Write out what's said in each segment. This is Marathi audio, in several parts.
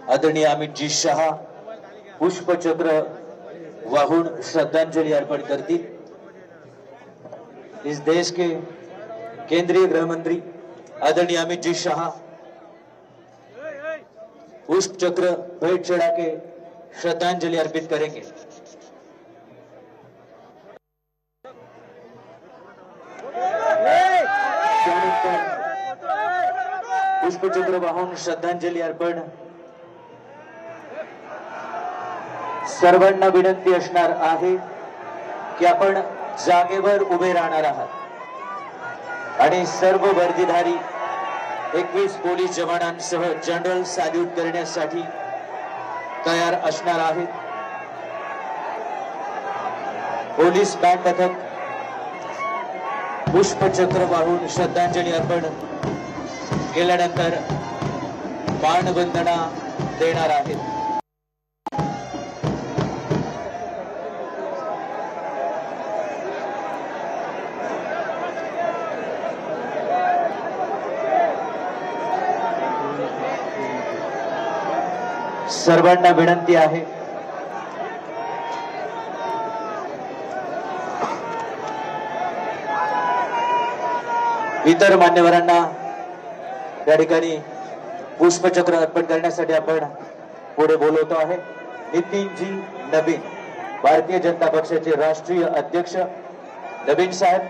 आदरणीय अमितजी शहा पुष्पचक्र वाहून श्रद्धांजलि अर्पण करतील। इस देश के केंद्रीय गृह मंत्री आदरणीय अमितजी शाह पुष्पचक्र भेंट चढ़ा के श्रद्धांजलि अर्पित करेंगे। पुष्पचक्र वाहून श्रद्धांजलि अर्पण सर्वांना विनंती असणार आहे की आपण जागेवर उभे राहणार आहात आणि सर्व वर्दीधारी 21 पोलीस जवानांसह जनरल सॅल्यूट करण्यासाठी तयार असणार आहेत। पोलीस बँड पथक पुष्पचक्र वाहून श्रद्धांजलि अर्पण केल्यानंतर मानवंदना देणार आहेत। सर्वांना विनंती आहे इतर मान्यवरांना त्या ठिकाणी पुष्पचक्र अर्पण करण्यासाठी आपण पुढे बोलवतो आहे। नितीनजी नवीन भारतीय जनता पक्षाचे राष्ट्रीय अध्यक्ष नवीन साहेब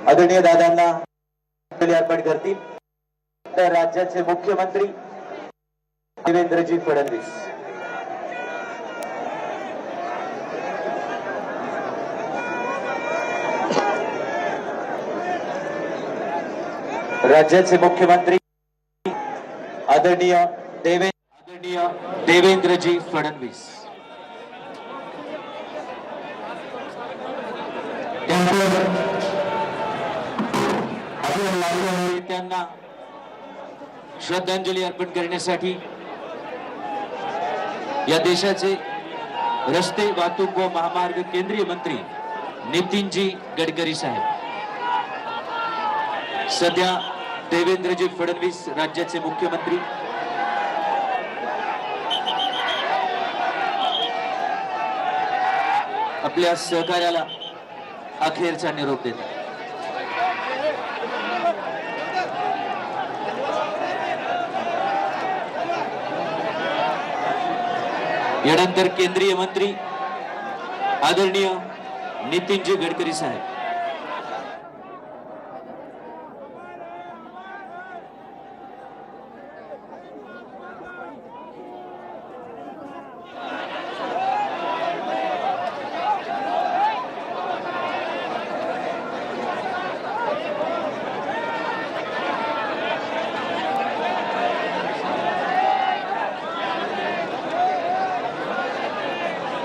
आदरणीय दादांना अर्पण करतील। तर राज्याचे मुख्यमंत्री देवेंद्रजी फडणवीस राज्याचे मुख्यमंत्री आदरणीय देवेंद्रजी फडणवीस त्यांना श्रद्धांजलि अर्पण करण्यासाठी या देशाचे रस्ते वाहतूक व महामार्ग केंद्रीय मंत्री नितीनजी गडकरी साहेब सध्या देवेंद्रजी फडणवीस राज्याचे मुख्यमंत्री आपल्या सहकार्याला अखेरचा निरोप देतात। यानंतर केंद्रीय मंत्री आदरणीय नितीनजी गडकरी साहेब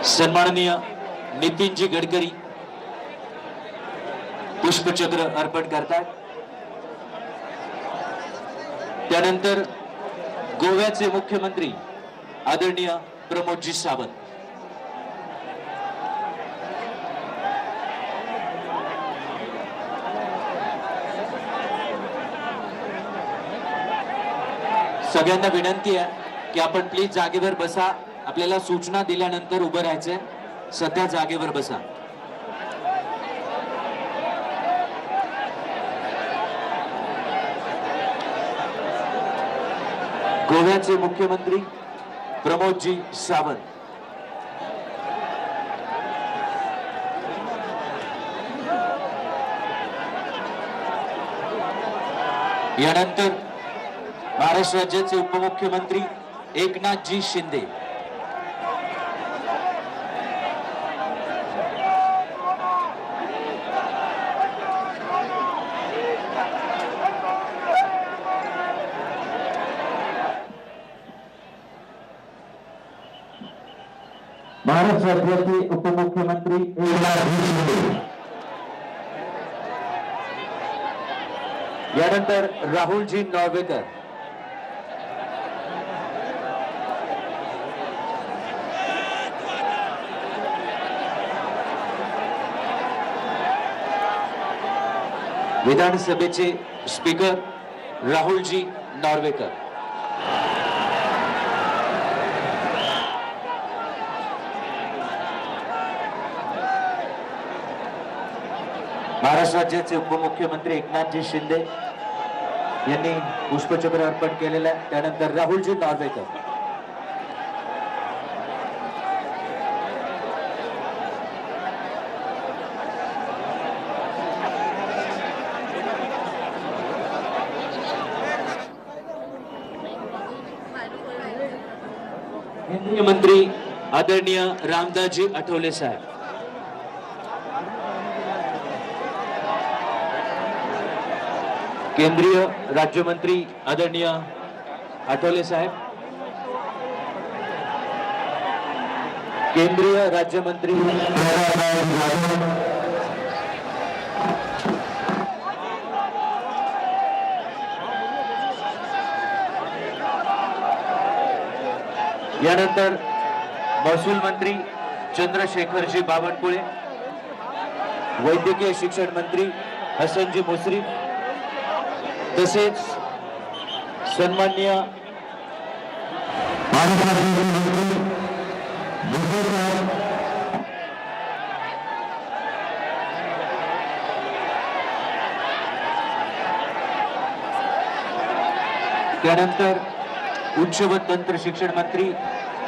सन्माननीय नितीनजी गडकरी पुष्पचक्र अर्पण करतात। त्यानंतर गोव्याचे मुख्यमंत्री आदरणीय प्रमोदजी सावंत सगळ्यांना विनंती आहे की आपण प्लीज जागेवर बसा। आपल्याला सूचना दिल्यानंतर उभं राहायचंय। सध्या जागेवर बसा। गोव्याचे मुख्यमंत्री प्रमोदजी सावंत यानंतर महाराष्ट्र राज्याचे उपमुख्यमंत्री एकनाथजी शिंदे महाराष्ट्र राज्याचे उपमुख्यमंत्री एकनाथजी शिंदे यानंतर राहुलजी नॉर्वेकर विधानसभेचे स्पीकर राहुलजी नॉर्वेकर महाराष्ट्र राज्याचे उपमुख्यमंत्री एकनाथजी शिंदे यांनी पुष्पचक्र अर्पण केलेलं आहे. त्यानंतर राहुलजी नार्वेकर. केंद्रीय मंत्री आदरणीय रामदासजी आठवले साहेब. केंद्रीय राज्यमंत्री आदरणीय आठवले साहेब. केंद्रीय राज्यमंत्री यानंतर महसूल मंत्री चंद्रशेखरजी बावनकुळे, वैद्यकीय शिक्षण मंत्री हसनजी मुश्रीफ, तसेच सन्माननीय त्यानंतर उच्च व तंत्र शिक्षण मंत्री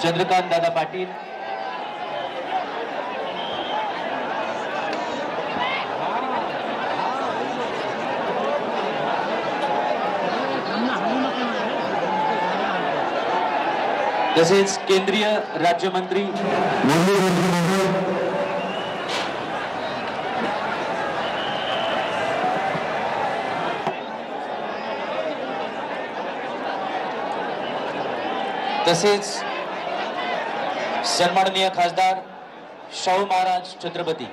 चंद्रकांत दादा पाटील, तसेच केंद्रीय राज्यमंत्री तसेच सन्माननीय खासदार शाहू महाराज छत्रपती.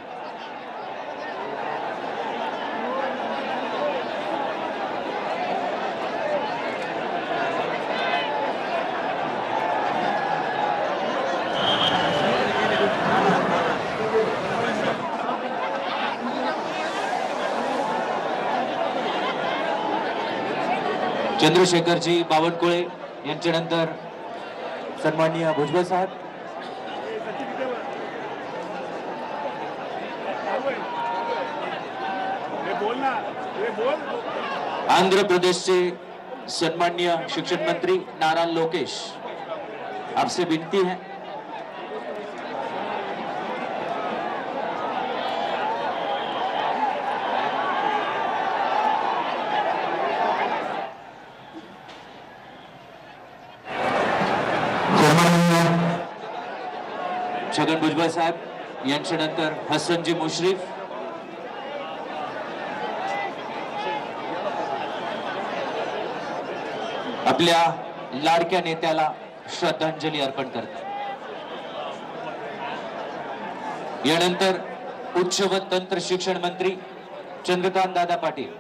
चंद्रशेखरजी बावनकुळे यांच्यानंतर सन्माननीय भुजबळ साहेब. आंध्र प्रदेशचे सन्माननीय शिक्षण मंत्री नारा लोकेश, आपसे विनती है छगन भुजबळ साहेब यांच्यानंतर हसनजी मुश्रीफ, आपल्या लाडक्या नेत्याला श्रद्धांजली अर्पण करतात. यानंतर उच्च व तंत्र शिक्षण मंत्री चंद्रकांत दादा पाटील.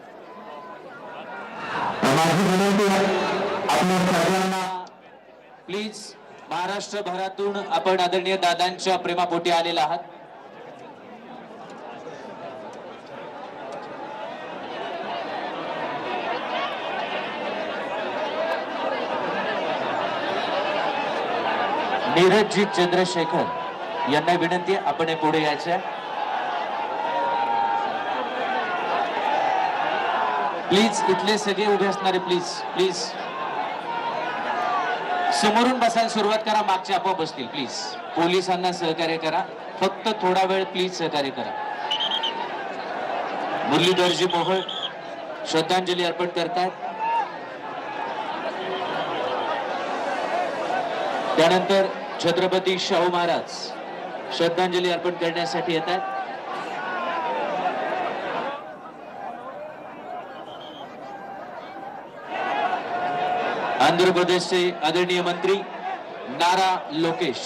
प्लीज महाराष्ट्रभरातून आपण आदरणीय दादांच्या प्रेमापोटी आलेला आहात. नीरजजी चंद्रशेखर यांना विनंती आहे आपण पुढे यायचं. प्लीज इथले सगळे उभे असणारे प्लीज प्लीज समोरून बसायला सुरुवात करा, मागचे आपोआप बसतील. प्लीज पोलिसांना सहकार्य करा, फक्त थोडा वेळ प्लीज सहकार्य करा. मुरलीधरजी मोहोळ श्रद्धांजली अर्पण करतात. त्यानंतर छत्रपती शाहू महाराज श्रद्धांजली अर्पण करण्यासाठी येतात. आंध्र प्रदेशचे आदरणीय मंत्री नारा लोकेश.